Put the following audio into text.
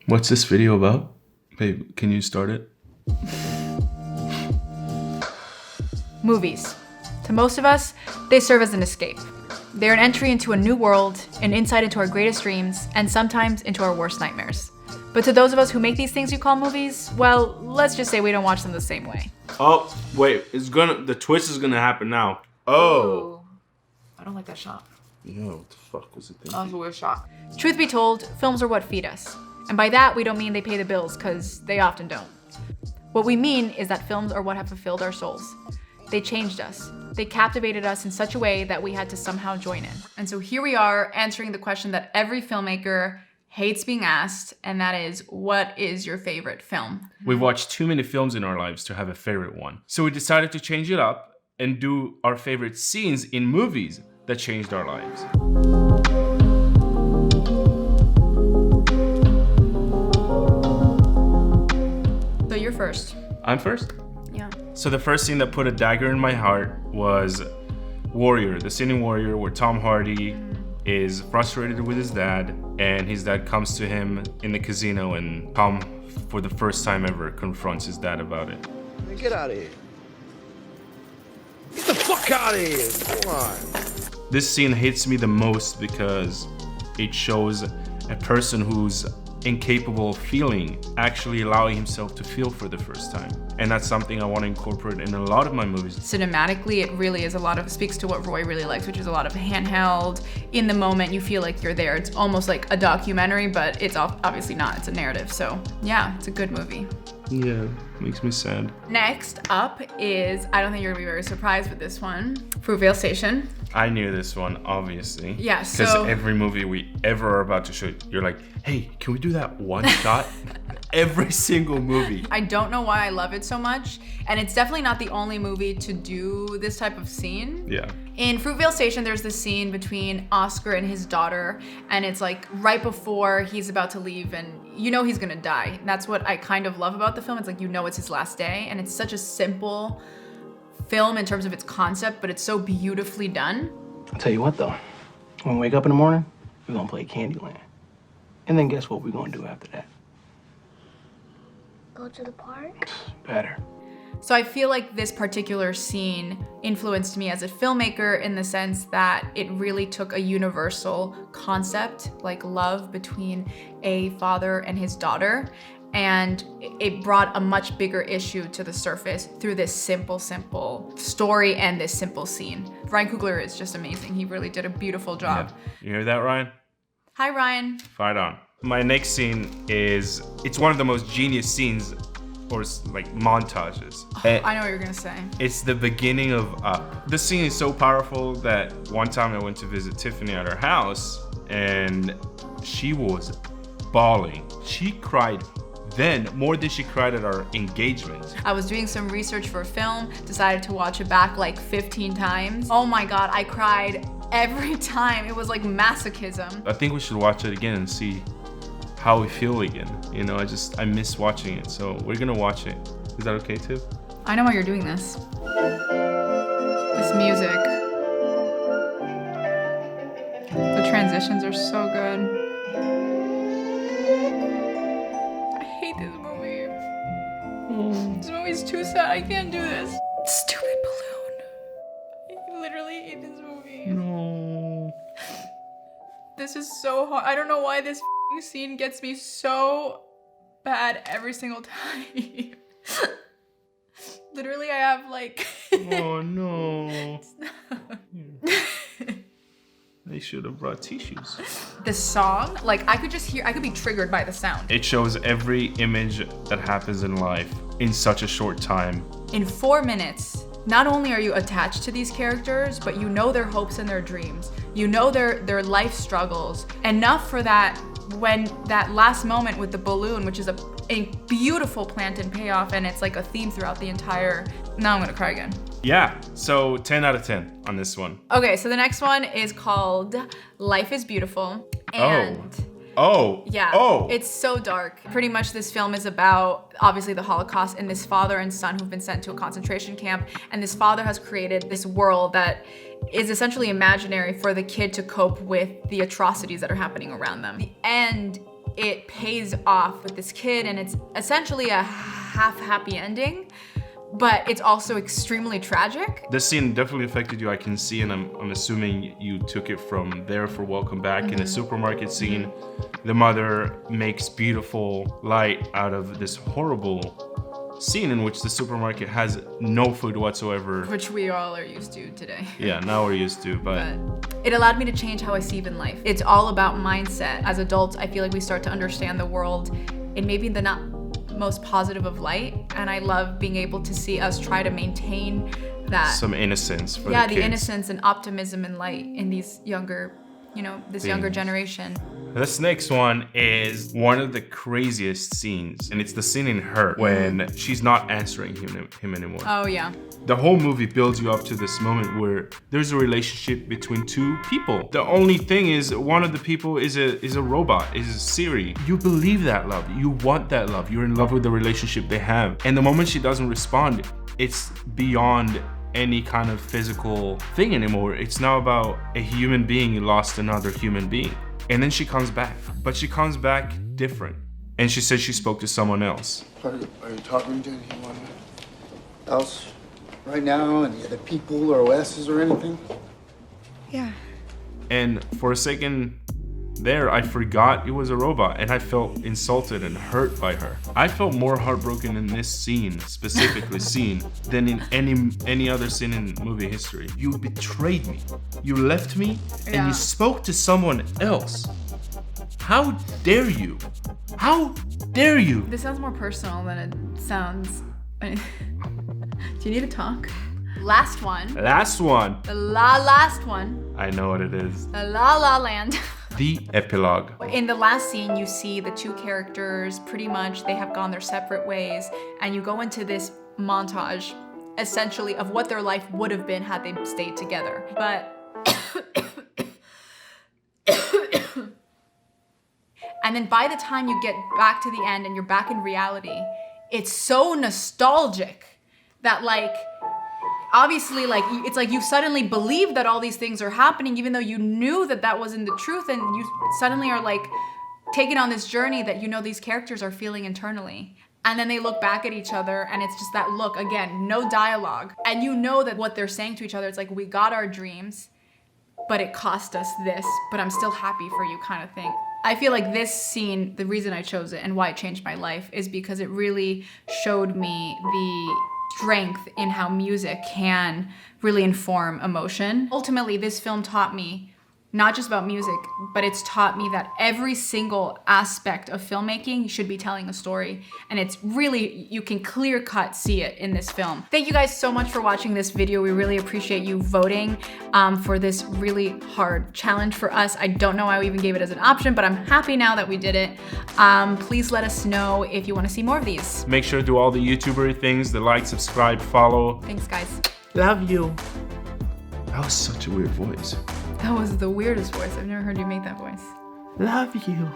What's this video about? Babe, can you start it? Movies. To most of us, they serve as an escape. They're an entry into a new world, an insight into our greatest dreams, and sometimes into our worst nightmares. But to those of us who make these things you call movies, well, let's just say we don't watch them the same way. Oh, wait, the twist is gonna happen now. Oh. Ooh. I don't like that shot. No, what the fuck was it thinking? That was a weird shot. Truth be told, films are what feed us. And by that, we don't mean they pay the bills, because they often don't. What we mean is that films are what have fulfilled our souls. They changed us. They captivated us in such a way that we had to somehow join in. And so here we are answering the question that every filmmaker hates being asked, and that is, what is your favorite film? We've watched too many films in our lives to have a favorite one. So we decided to change it up and do our favorite scenes in movies that changed our lives. So you're first. I'm first? Yeah. So the first scene that put a dagger in my heart was Warrior, the scene in Warrior where Tom Hardy is frustrated with his dad, and his dad comes to him in the casino, and Tom, for the first time ever, confronts his dad about it. Get out of here. Get the fuck out of here. Come on. This scene hits me the most because it shows a person who's incapable of feeling actually allowing himself to feel for the first time. And that's something I want to incorporate in a lot of my movies. Cinematically, it really is speaks to what Roy really likes, which is a lot of handheld, in the moment, you feel like you're there. It's almost like a documentary, but it's obviously not, it's a narrative. So yeah, it's a good movie. Yeah, makes me sad. Next up is, I don't think you're gonna be very surprised with this one, Fruitvale Station. I knew this one, obviously. Yeah, so... Because every movie we ever are about to shoot, you're like, hey, can we do that one shot? Every single movie. I don't know why I love it so much, and it's definitely not the only movie to do this type of scene. Yeah. In Fruitvale Station, there's this scene between Oscar and his daughter, and it's like right before he's about to leave, and you know he's gonna die. And that's what I kind of love about the film. It's like, you know, it's his last day, and it's such a simple film in terms of its concept, but it's so beautifully done. I'll tell you what though, when we wake up in the morning, we're gonna play Candyland. And then guess what we're gonna do after that? Go to the park? Better. So I feel like this particular scene influenced me as a filmmaker in the sense that it really took a universal concept, like love between a father and his daughter, and it brought a much bigger issue to the surface through this simple story and this simple scene. Ryan Coogler is just amazing. He really did a beautiful job. Yeah. You hear that, Ryan? Hi, Ryan. Fight on. My next scene is, it's one of the most genius scenes, or like montages. I know what you're gonna say. It's the beginning of Up. This scene is so powerful that one time I went to visit Tiffany at her house, and she was bawling. She cried then more than she cried at our engagement. I was doing some research for a film, decided to watch it back like 15 times. Oh my God, I cried every time. It was like masochism. I think we should watch it again and see how we feel again. You know, I miss watching it, so we're gonna watch it. Is that okay too? I know why you're doing this. This music. The transitions are so good. I hate this movie. This movie's too sad. I can't do this. Stupid balloon. I literally hate this movie. No. This is so hard. I don't know why this scene gets me so bad every single time. Literally, I have like... Oh no. They should have brought tissues. The song, like I could be triggered by the sound. It shows every image that happens in life in such a short time. In 4 minutes, not only are you attached to these characters, but you know their hopes and their dreams. You know their life struggles. Enough for that, when that last moment with the balloon, which is a beautiful planned and payoff, and it's like a theme throughout the entire... Now I'm gonna cry again. Yeah, so 10 out of 10 on this one. Okay, so the next one is called Life is Beautiful. And yeah, it's so dark. Pretty much this film is about, obviously, the Holocaust and this father and son who've been sent to a concentration camp. And this father has created this world that is essentially imaginary for the kid to cope with the atrocities that are happening around them. The end it pays off with this kid, and it's essentially a half happy ending, but it's also extremely tragic. The scene definitely affected you, I can see, and I'm assuming you took it from there for Welcome Back. In the supermarket scene, the mother makes beautiful light out of this horrible scene in which the supermarket has no food whatsoever. Which we all are used to today. Yeah, now we're used to, but it allowed me to change how I see even life. It's all about mindset. As adults, I feel like we start to understand the world in maybe the not most positive of light, and I love being able to see us try to maintain that. Some innocence for the kids. innocence and optimism and light in these younger, this younger generation. This next one is one of the craziest scenes, and it's the scene in Her when she's not answering him anymore. Oh yeah. The whole movie builds you up to this moment where there's a relationship between two people. The only thing is one of the people is a robot, is Siri. You believe that love, you want that love, you're in love with the relationship they have. And the moment she doesn't respond, it's beyond any kind of physical thing anymore. It's now about a human being who lost another human being. And then she comes back, but she comes back different. And she says she spoke to someone else. Are you talking to anyone else right now? Any other people or OSs or anything? Yeah. And for a second there, I forgot it was a robot, and I felt insulted and hurt by her. I felt more heartbroken in this scene, specifically than in any other scene in movie history. You betrayed me. You left me, and you spoke to someone else. How dare you? How dare you? This sounds more personal than it sounds. Do you need to talk? Last one. Last one. The last one. I know what it is. The La Land. The epilogue. In the last scene, you see the two characters, pretty much, they have gone their separate ways, and you go into this montage, essentially, of what their life would have been had they stayed together. But and then by the time you get back to the end and you're back in reality, it's so nostalgic that, like, obviously, like, it's like you suddenly believe that all these things are happening, even though you knew that that wasn't the truth, and you suddenly are like taken on this journey that these characters are feeling internally. And then they look back at each other, and it's just that look, again, no dialogue. And you know that what they're saying to each other, it's like, we got our dreams, but it cost us this, but I'm still happy for you, kind of thing. I feel like this scene, the reason I chose it and why it changed my life is because it really showed me the strength in how music can really inform emotion. Ultimately, this film taught me not just about music, but it's taught me that every single aspect of filmmaking should be telling a story. And it's really, you can clear cut see it in this film. Thank you guys so much for watching this video. We really appreciate you voting for this really hard challenge for us. I don't know why we even gave it as an option, but I'm happy now that we did it. Please let us know if you want to see more of these. Make sure to do all the YouTuber things, the like, subscribe, follow. Thanks, guys. Love you. That was such a weird voice. That was the weirdest voice. I've never heard you make that voice. Love you.